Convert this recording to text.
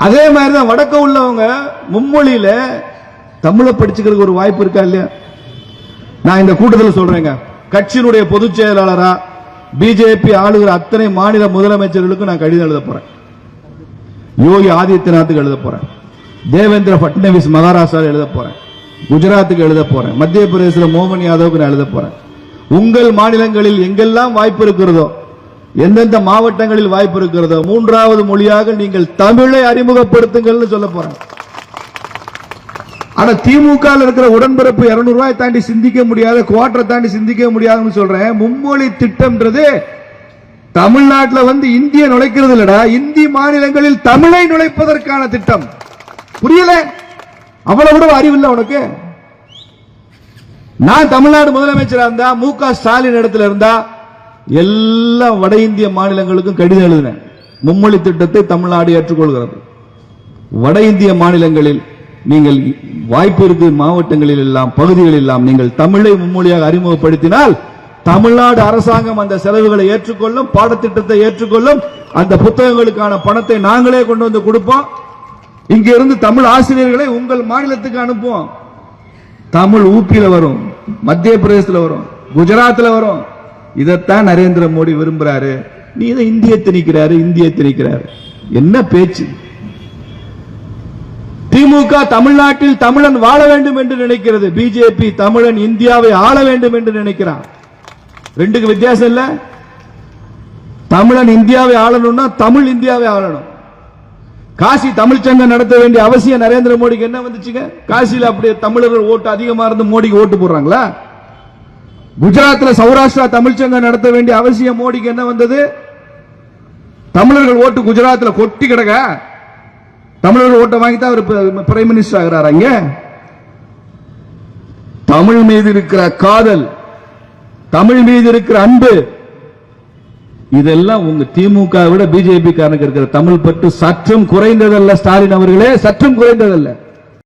அதே மாதிரிதான் வடக்க உள்ளவங்க மும்மொழியில தமிழை படிச்சுக்கிறதுக்கு ஒரு வாய்ப்பு இருக்கா இல்லையா? நான் இந்த கூட்டத்தில் சொல்றேங்க, கட்சியினுடைய பொதுச் செயலாளரா பிஜேபி ஆளுகிற அத்தனை மாநில முதலமைச்சர்களுக்கு நான் கடிதம் எழுத போறேன். யோகி ஆதித்யநாத்துக்கு எழுத போறேன், தேவேந்திர பட்னவிஸ் மகாராஷ்டிரா எழுத போறேன், குஜராத்துக்கு எழுத போறேன், மத்திய பிரதேசத்தில் மோகன் யாதவுக்கு நான் எழுத போறேன். உங்கள் மாநிலங்களில் எங்கெல்லாம் வாய்ப்பு இருக்கிறதோ, எந்தெந்த மாவட்டங்களில் வாய்ப்பு இருக்கிறதோ, மூன்றாவது மொழியாக நீங்கள் தமிழை அறிமுகப்படுத்துங்கள் சொல்ல போறேன். ஆனா திமுக இருக்கிற உடன்பிறப்பு 200 ரூபாய் தாண்டி சிந்திக்க முடியாத, குவார்டரை தாண்டி சிந்திக்க முடியாதுன்னு சொல்றேன். மும்மொழி திட்டம்ன்றது தமிழ்நாட்டில் வந்து இந்திய நுழைக்கிறது இல்லடா, இந்தி மாநிலங்களில் தமிழை நுழைப்பதற்கான திட்டம். புரியல? அவ்வளவு கூட அறிவில்லை உனக்கு. நான் தமிழ்நாடு முதலமைச்சரா இருந்தா, மு.க. ஸ்டாலின் இடத்துல இருந்தா, எல்லா வட இந்திய மாநிலங்களுக்கும் கடிதம் எழுதினேன். மும்மொழி திட்டத்தை தமிழ்நாடு ஏற்றுக்கொள்கிறது. வட இந்திய மாநிலங்களில் நீங்கள் வாய்ப்பு இருக்கு, மாவட்டங்களில் எல்லாம், பகுதிகளில் எல்லாம் நீங்கள் தமிழை மும்மொழியாக அறிமுகப்படுத்தினால் தமிழ்நாடு அரசாங்கம் அந்த செலவுகளை ஏற்றுக்கொள்ளும், பாடத்திட்டத்தை ஏற்றுக்கொள்ளும், அந்த புத்தகங்களுக்கான பணத்தை நாங்களே கொண்டு வந்து கொடுப்போம். இங்க இருந்து தமிழ் ஆசிரியர்களை உங்கள் மாநிலத்துக்கு அனுப்புவோம். தமிழ் ஊப்பியில வரும், மத்திய பிரதேசத்தில் வரும், குஜராத்தில் வரும். இதைத்தான் நரேந்திர மோடி விரும்புறாரு. நீ இதை இந்திய திணிக்கிறாரு. என்ன பேச்சு? திமுக தமிழ்நாட்டில் தமிழன் வாழ வேண்டும் என்று நினைக்கிறது, பிஜேபி தமிழன் இந்தியாவை ஆள வேண்டும் என்று நினைக்கிறான். ரெண்டுக்கு வித்தியாசம் இல்ல. தமிழன் இந்தியாவை ஆளணும்னா தமிழ் இந்தியாவை ஆளணும். காசி தமிழ் சங்கம் நடத்த வேண்டிய அவசியம் நரேந்திர மோடிக்கு என்ன வந்துச்சுங்க? காசியில் அப்படி தமிழர்கள் ஓட்டு அதிகமா இருந்து மோடிக்கு ஓட்டு போடுறாங்களா? குஜராத்தில் சௌராஷ்டிரா தமிழ் சங்கம் நடத்த வேண்டிய அவசியம் மோடிக்கு என்ன வந்தது? தமிழர்கள் ஓட்டு குஜராத்தில் கொட்டி கிடக்க, தமிழர்கள் ஓட்டை வாங்கித்தான் அவர் பிரைம் மினிஸ்டர் ஆகிறார். அங்க தமிழ் மீது இருக்கிற காதல், தமிழ் மீது இருக்கிற அன்பு, இதெல்லாம் உங்க திமுக விட பிஜேபி காரனுக்கு இருக்கிற தமிழ் பற்று சற்றும் குறைந்ததல்ல. ஸ்டாலின் அவர்களே, சற்றும் குறைந்ததல்ல.